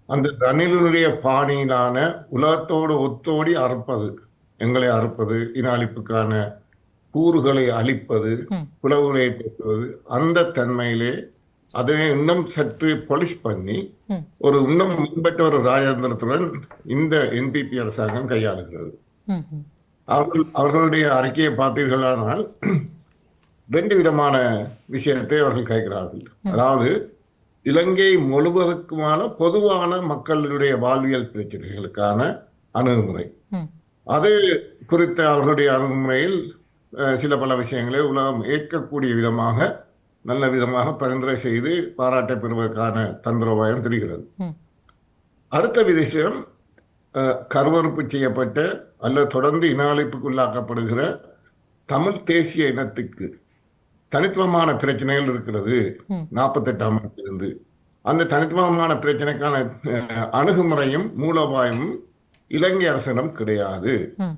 அந்த ரணிலுடைய பாணியிலான உலகத்தோடு ஒத்தோடி அறுப்பது, எங்களை அறுப்பது, இன அழிப்புக்கான கூறுகளை அழிப்பது, ம், பிளவுகளை ஏற்படுத்துவது, அந்த தன்மையிலே அதை இன்னும் சற்று பொலிஷ் பண்ணி ம், ஒரு இன்னும் மேம்பட்ட ஒரு ராஜதந்திரத்துடன் இந்த என்பிபி அரசாங்கம் கையாளுகிறது. ம், ம், அவர்களுடைய அறிக்கையை பார்த்தீர்களானால் ரெண்டு விதமான விஷயத்தை அவர்கள் கேட்கிறார்கள். ம், அதாவது இலங்கை முழுவதற்குமான பொதுவான மக்களுடைய வாழ்வியல் பிரச்சனைகளுக்கான அணுகுமுறை. ம், அது குறித்த அவர்களுடைய அணுகுமுறையில் சில பல விஷயங்களை உலகம் ஏற்கக்கூடிய விதமாக நல்ல விதமாக பரிந்துரை செய்து பாராட்டை பெறுவதற்கான தந்திரோபாயம் தெரிகிறது. ம், அடுத்த விஷயம், கருவறுப்பு செய்யப்பட்ட அல்லது தொடர்ந்து இன அழிப்புக்குள்ளாக்கப்படுகிற தமிழ் தேசிய இனத்துக்கு தனித்துவமான பிரச்சனைகள் இருக்கிறது. ம், 48ஆம் ஆண்டிலிருந்து அந்த தனித்துவமான பிரச்சனைக்கான அணுகுமுறையும் மூலோபாயமும் இலங்கை அரசிடம் கிடையாது. ம்.